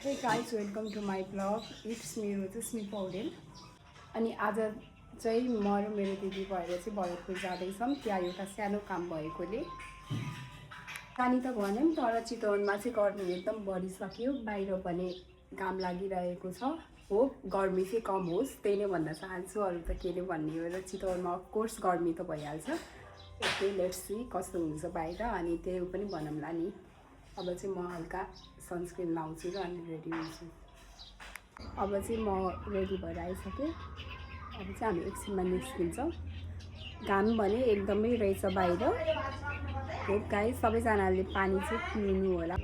Hey guys, welcome to my blog. It's me Rajasmi Paudel. अनि आज चाहिँ म र मेरो दिदी भएर चाहिँ भरतपुर जाँदैछौँ. त्यहाँ एउटा सानो काम भएकोले जानी त भन्यौँ, तर चितवनमा चाहिँ गर्मी एकदम बढिसक्यो. बाहिर पनि घाम लागिरहेको छ. हो, गर्मी चाहिँ कम होस् त्यही नै भन्न चाहन्छु. अरू त के नै भन्ने हो र चितवनमा अफकोर्स गर्मी त भइहाल्छ. ओके, लेट्स सी कस्तो हुन्छ बाहिर अनि त्यही पनि भनौँला नि. अब चाहिँ म हल्का सनस्क्रिन लाउँछु र अनि रेडी हुन्छु. अब चाहिँ म रेडी भएर आइसकेँ. अब चाहिँ हामी एकछिनमा निस्किन्छौँ. घाम भने एकदमै रहेछ बाहिर. हो गाइस, सबैजनाले पानी चाहिँ पिउनु होला.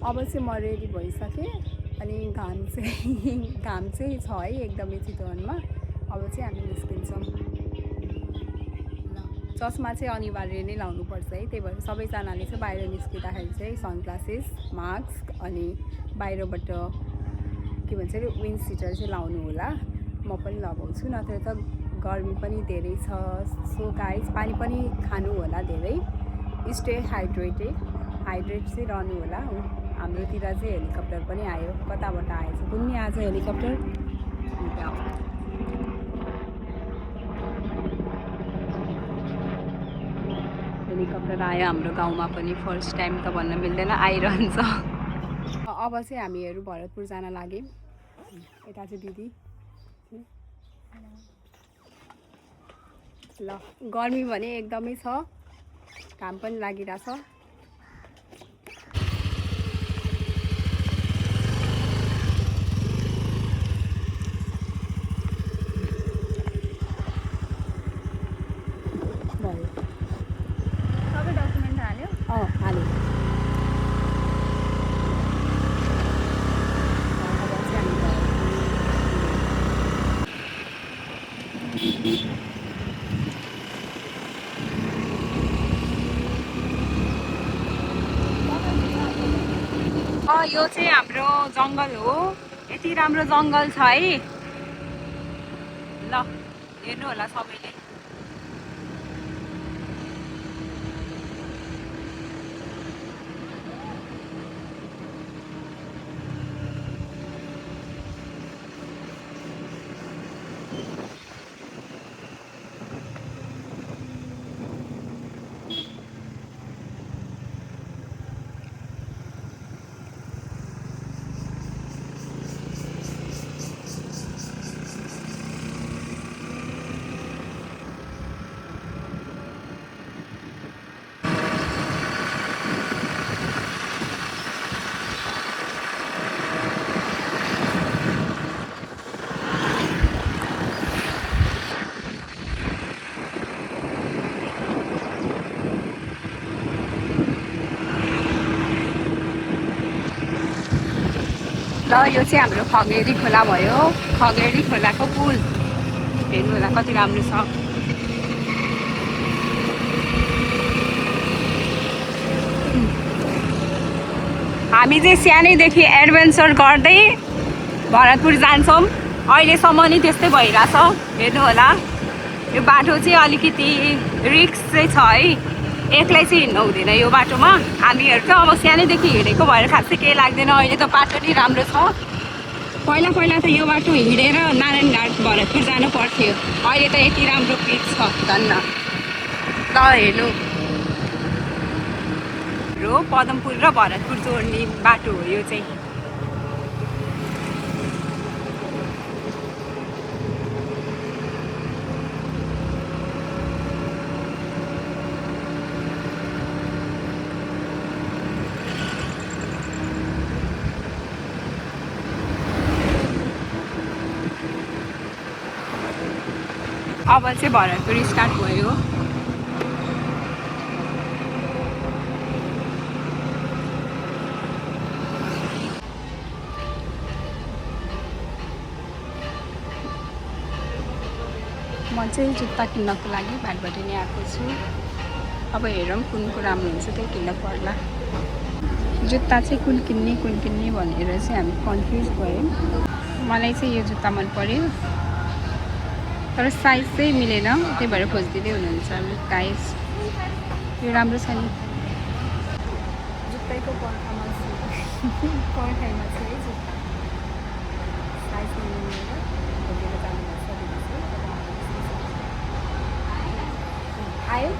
अब चाहिँ म रेडी भइसकेँ अनि घाम चाहिँ छ है एकदमै चितवनमा. अब चाहिँ हामी निस्किन्छौँ. चस्मा चाहिँ अनिवार्य नै लाउनुपर्छ है. त्यही भएर सबैजनाले चाहिँ बाहिर निस्किँदाखेरि चाहिँ सनग्लासेस, मास्क अनि बाहिरबाट के भन्छ अरे विन्ड सिटर चाहिँ लाउनु होला. म पनि लगाउँछु, नत्र त गर्मी पनि धेरै छ. सो गाइस, पानी पनि खानु होला धेरै. स्टे हाइड्रेट चाहिँ रहनु होला. हाम्रोतिर चाहिँ हेलिकप्टर पनि आयो. कताबाट आएछ कुनै आज हेलिकप्टर? हेलिकप्टर आयो हाम्रो गाउँमा पनि. फर्स्ट टाइम त भन्न मिल्दैन, आइरहन्छ. अब चाहिँ हामीहरू भरतपुर जान लाग्यौँ. यता चाहिँ दिदी. ल, गर्मी भने एकदमै छ, घाम पनि लागिरहेछ. सबै डकुमेन्ट हाल्यो? हाल्यो. यो चाहिँ हाम्रो जङ्गल हो. यति राम्रो जङ्गल छ है. ल, हेर्नु होला सबैले. ल, यो चाहिँ हाम्रो खगेरी खोला भयो. खगेरी खोलाको पुल हेर्नु होला कति राम्रो छ. हामी चाहिँ सानैदेखि एडभेन्चर गर्दै भरतपुर जान्छौँ. अहिलेसम्म नि त्यस्तै भइरहेछ. हेर्नु होला, यो बाटो चाहिँ अलिकति रिस्क चाहिँ छ है. एक्लै चाहिँ हिँड्नु हुँदैन यो बाटोमा. हामीहरू त अब सानैदेखि हिँडेको भएर खासै केही लाग्दैन. अहिले त बाटो नि राम्रो छ. पहिला त यो बाटो हिँडेर नारायणघाट भरतपुर जानु पर्थ्यो. अहिले त यति राम्रो पिच छ धन्न. ल हेर्नु, पदमपुर र भरतपुर जोड्ने बाटो हो यो चाहिँ. अब चाहिँ भरतपुर स्टार्ट भयो. म चाहिँ जुत्ता किन्नको लागि भाटबाट नै आएको छु. अब हेरौँ कुनको राम्रो हुन्छ त्यही किन्न पर्ला. जुत्ता चाहिँ कुन किन्ने भनेर चाहिँ हामी कन्फ्युज भयौँ. मलाई चाहिँ यो जुत्ता मन पर्यो, तर साइज चाहिँ मिलेन. त्यही भएर खोजिदिँदै हुनुहुन्छ गाइस. यो राम्रो छ नि जुत्तैको पर्फर्मेन्स. पर्खाइमा चाहिँ है जुत्ता साइज मिलेर खोलेर जानुपर्छ दिदी चाहिँ आयो।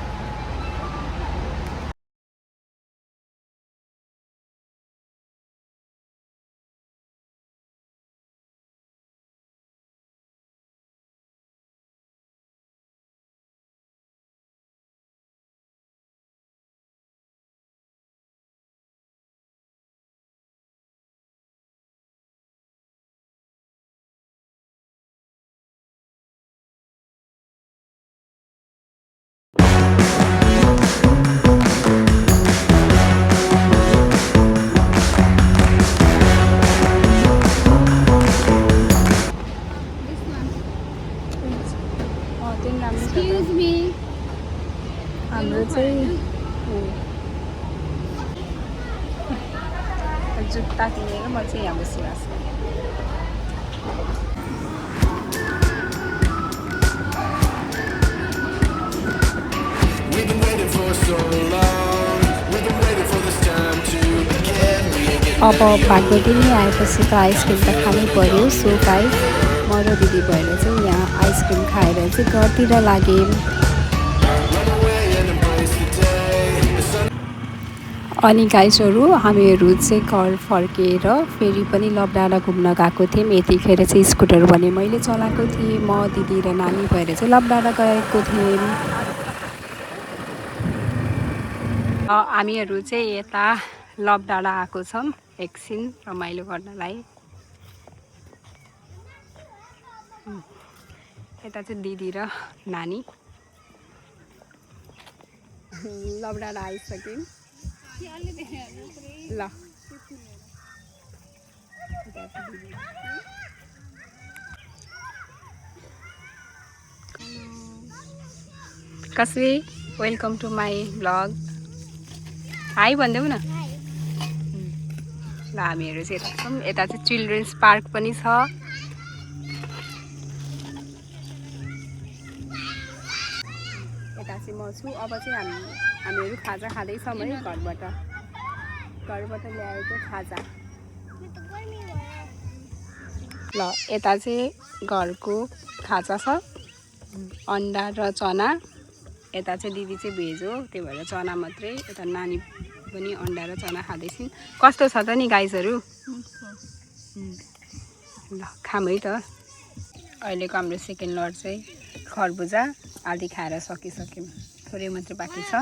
Excuse me. हाम्रो चाहिँ जुत्ता किनेर म चाहिँ यहाँ बसिरहेको छु। अब भाग्यवती नै आएपछि त आइसक्रिम त खानै पर्यो। सो गाइस म र दिदी भएर चाहिँ यहाँ आइसक्रिम खाएर चाहिँ घरतिर लाग्यौँ। अनि गाइसहरू हामीहरू चाहिँ घर फर्केर फेरि पनि लबडाँडा घुम्न गएको थियौँ। यतिखेर चाहिँ स्कुटर भने मैले चलाएको थिएँ। म दिदी र नानी भएर चाहिँ लबडाँडा गएको थियौँ। हामीहरू चाहिँ यता लबडाँडा आएको छौँ एकछिन रमाइलो गर्नलाई। यता चाहिँ दिदी र नानी लबडाँडा आइसक्यौँ। ल कसरी welcome to my blog. Hi भनिदेऊ न। ल हामीहरू चाहिँ यता छौँ। यता चाहिँ चिल्ड्रेन्स पार्क पनि छ। यता चाहिँ म छु। अब चाहिँ हामीहरू खाजा खाँदैछौँ है घरबाट ल्याएको खाजा। ल यता चाहिँ घरको खाजा छ अन्डा र चना। यता चाहिँ दिदी चाहिँ भेज हो त्यही भएर चना मात्रै। यता नानी पनि अन्डा र चना खाँदैछिन्। कस्तो छ त नि गाइसहरू? ल खाम है त। अहिलेको हाम्रो सेकेन्ड लट चाहिँ खरबुजा आधी खाएर सकिसक्यौँ। थोरै मात्रै बाँकी छ।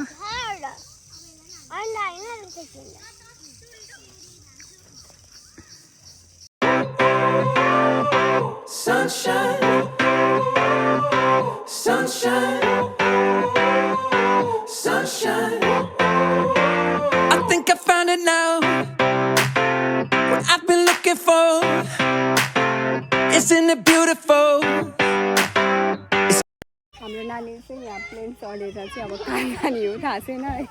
Sunshine, sunshine, sunshine. I think I found it now. What I've been looking for. Isn't it beautiful? हाम्रो नानी चाहिँ यहाँ प्लेन चढेर चाहिँ अब कहाँ जाने हो थाहा छैन है।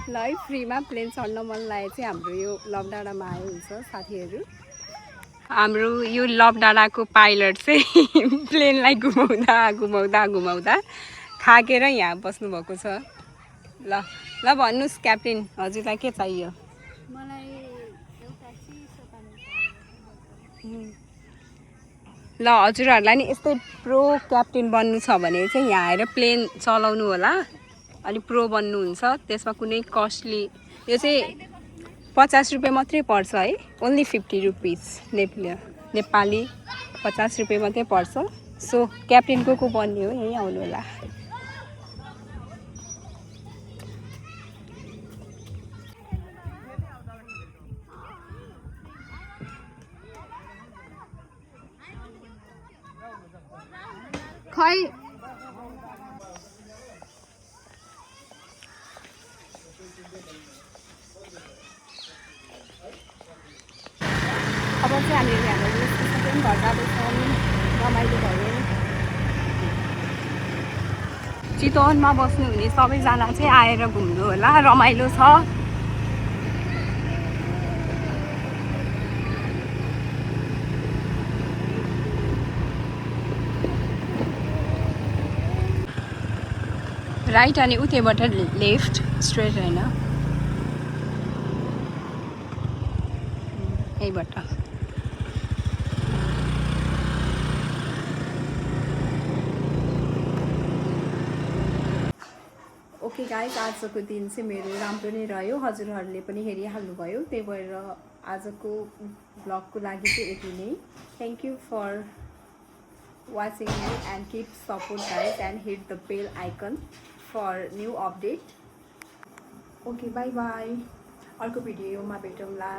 ल है फ्रीमा प्लेन चढ्न मन लाग्यो चाहिँ हाम्रो यो लबडाँडामा आयो हुन्छ साथीहरू। हाम्रो यो लबडाँडाको पाइलट चाहिँ प्लेनलाई घुमाउँदा थाकेर यहाँ बस्नुभएको छ। ल ल भन्नुहोस् क्याप्टेन हजुरलाई के चाहियो? मलाई एउटा चिसो पानी ल हजुरहरूलाई नि यस्तै प्रो क्याप्टेन बन्नु छ भने चाहिँ यहाँ आएर प्लेन चलाउनु होला। अनि प्रो बन्नुहुन्छ। त्यसमा कुनै कस्टली यो चाहिँ 50 रुपियाँ मात्रै पर्छ है। ओन्ली 50 रुपिस नेपाली 50 रुपियाँ मात्रै पर्छ। सो क्याप्टेन को बन्ने हो यहीँ आउनु होला। खै अब चाहिँ हामीहरू हाम्रो घर जाँदैछौँ। रमाइलो भयो। चितवनमा बस्नुहुने सबैजना चाहिँ आएर घुम्नु होला। रमाइलो छ। राइट अनि उतैबाट लेफ्ट स्ट्रेट होइन। यहीँबाट। ओके गाइस, आजको दिन चाहिँ मेरो राम्रो नै रह्यो। हजुरहरूले पनि हेरिहाल्नुभयो, त्यही भएर आजको ब्लगको लागि चाहिँ यति नै। Thank you for watching me and keep support guys and hit the bell icon for new update. Okay, bye bye. अर्को भिडियोमा भेटौँला।